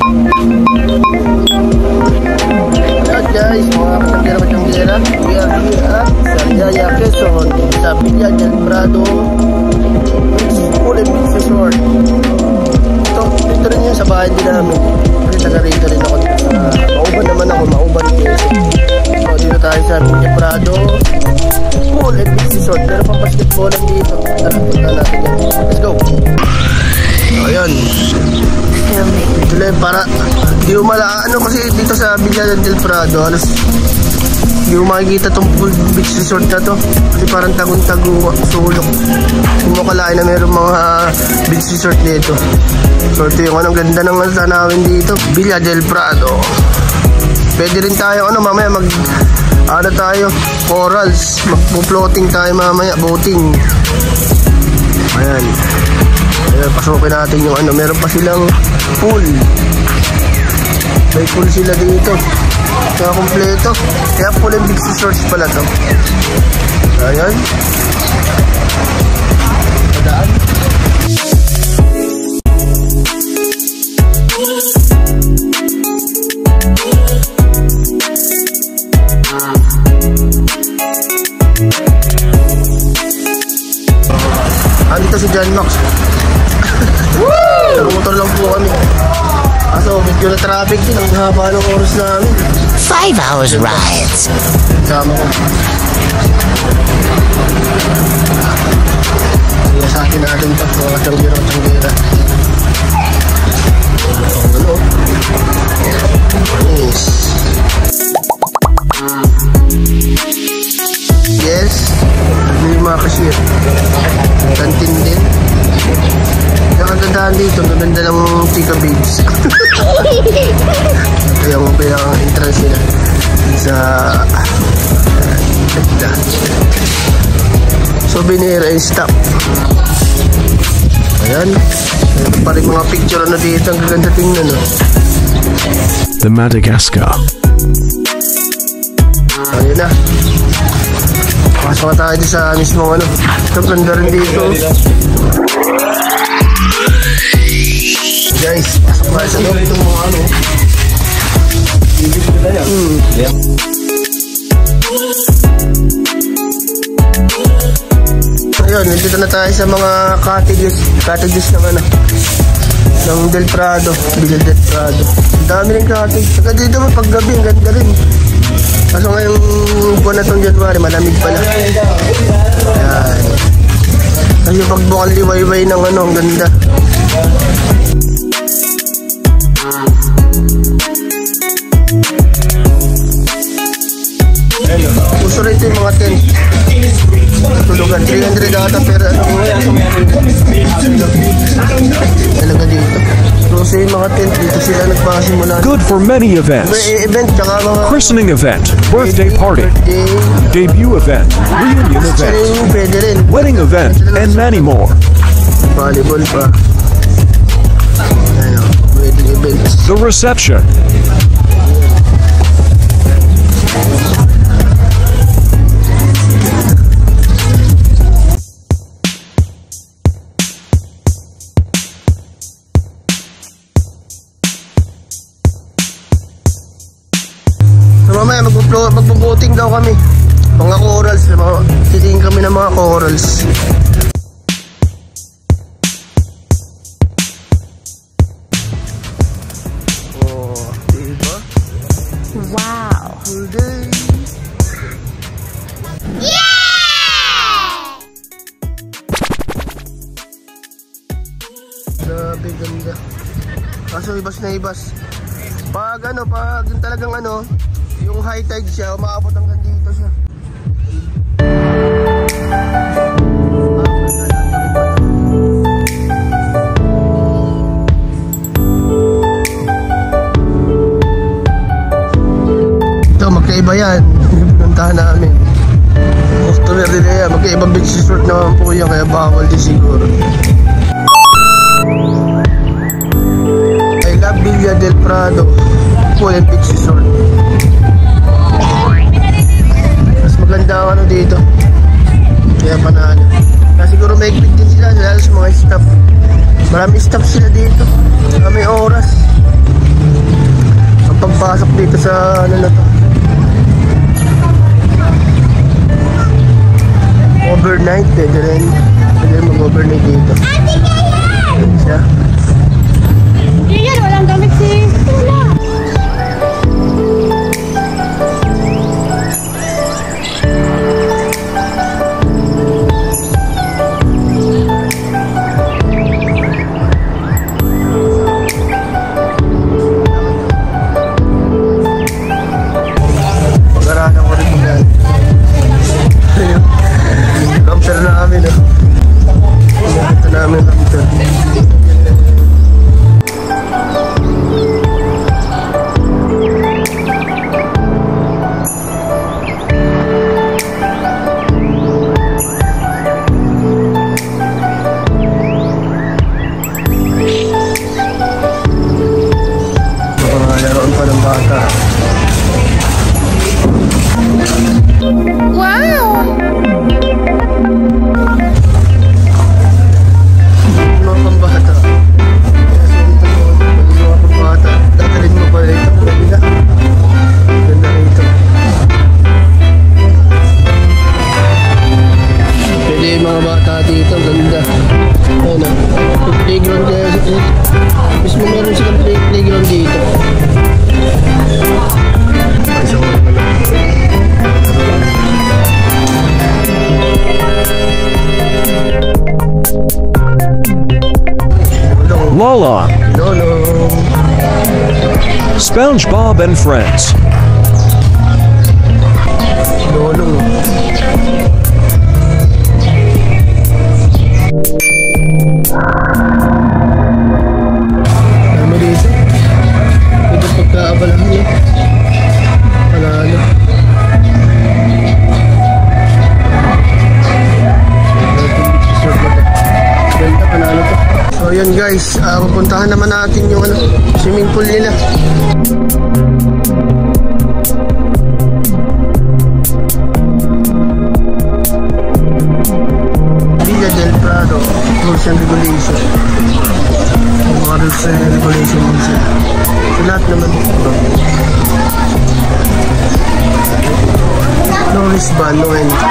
Hello guys, mga katanggera-katanggera. We are here at Sariaya, Quezon, sa Villa del Prado Pool and Beach Resort. Ito rin yun sa bahay din namin. Kasi taga rito rin ako. Mauban naman ako, mauban Quezon. So dito tayo sa Villa del Prado Pool and Beach Resort. Pero pang basketballan dito. Tara, punta natin yan. Let's go. So ayan, tuloy para di mo ano kasi dito sa Villa del Prado halos di mo makikita tong pool beach resort na to kasi parang tagong-tago sulok. Hindi mo kalain na mayroong mga beach resort dito. So ito yung ganda ng tanawin dito, Villa del Prado. Pwede rin tayo mamaya tayo corals, magpo-floating tayo mamaya, boating. Ayan, pasukin natin yung meron pa silang pool. May pool sila dito. Kaya kompleto. Kaya pool and beach resorts pala to. Ayan. Padaan. Dito si John Max. Motor lang po kami. Kaso medyo na traffic din. Ang haba ng oras namin. 5 hours rides. Sama ko. Kaya sa atin natin ito. Mga tanggera. Yes. Yes. Hindi yung mga cashier. Kantin din. Nakagandahan dito. Maganda ng Chika Babes. Ito yung pinaka-entrance nila sa souvenir and stuff. Ayan. Ito pa rin mga picture dito. Ang gaganda tingnan. The Madagascar. Ayan na. Pasok na tayo sa mismong Ito ganda rin dito. Guys, pasok tayo sa loob itong mga Ayun, nandito na tayo sa mga cottages ng Del Prado, Villa del Prado. Ang dami rin cottage. Saka dito paggabi, ang ganda rin. Kaso ngayong buwan na itong January, malamig pala. Ayan. Kasi pagbukal liwayway ng ang ganda. Uso rin ito yung mga tent. Tulugan, 300 ata pero talaga dito. Uso yung mga tent dito sila nagpasimula. Good for many events. Event, christening event, birthday party, debut event, reunion event, wedding event, and many more. Volleyball pa. Wedding events. The reception. Mamaya magbo-boating daw kami. Mga corals, titingin kami ng mga corals. Oh, diba? Wow. Full day. Yeah! Grabe ganda. Kaso ibas na ibas. Pag yung talagang yung high tide siya, umaabot hanggang dito siya. Ito, magkaiba yan. Pinuntahan namin. Customer din yan. Magkaibang beach resort naman po yan, kaya bawal din siguro. I love Villa del Prado Pool and Beach Resort. Mas maganda ang dito. Kaya panalo. Kaya siguro may ikpit din sila sa mga staff. Marami staff sila dito. May oras. dito sa ano na to. Overnight, pwede rin mag-overnight dito. Ayan siya. Yan, walang gamit si Tula. Pag-aralan ko rin muna. Camper na kami, no? Ito namin camper. Laruan pa ng bata. Wow! Mga pambata. Mga pambata. Dadalhin mo pa ito. Ganda. Ganda rito. Pwede yung mga bata dito. Ganda. Ayan o. Playground kaya. Mismo meron silang playground dito. Lala, Lolo. SpongeBob and Friends, Lolo. Dami dito. Ito pagkaabalahan niya. Panalo. Ganda, panalo to. So yun guys, pupuntahan naman natin yung swimming pool nila. Villa del Prado, Rules and Regulation. Mga rules and regulation din siya. So lahat naman ito. No wristband, no entry.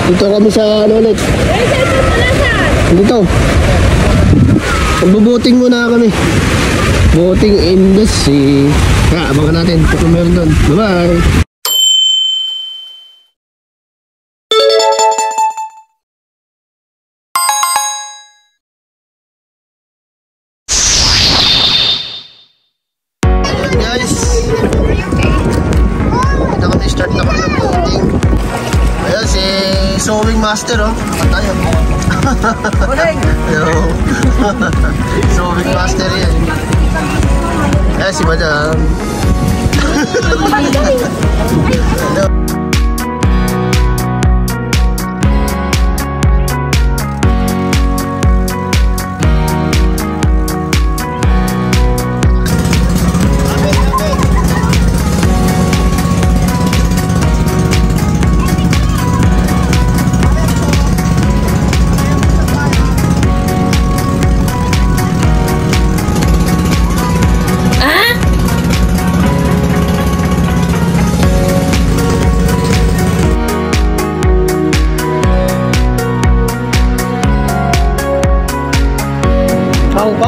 Dito kami sa ano ulit. Dito. Magbuboting muna kami. Boating in the sea. Kaya abangan natin kung meron doon. Bye-bye. Guys, dito kami start na kami ng boating. Ayan si sewing master, oh. Naman tayo. Hello. Sewing master yan. Ayan si madam. Hello.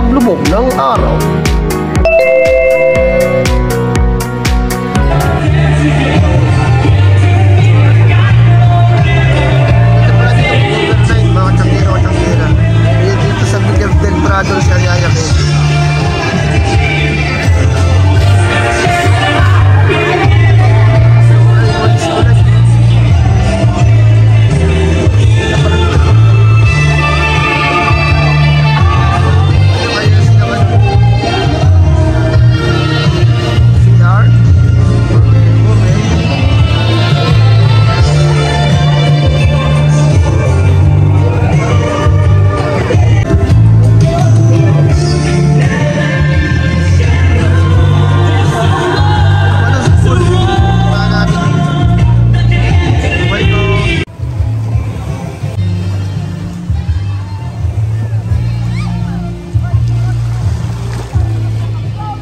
paglubog ng araw. Dito sa Miguel del Prado sa Yayake.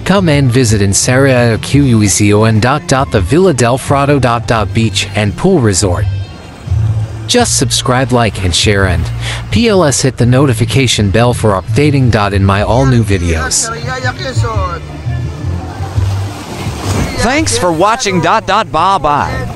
Come and visit in Saraya QUECO and the Villa del Frado beach and pool resort. Just subscribe, like and share, and PLS hit the notification bell for updating in my all new videos. Thanks for watching. Bye bye.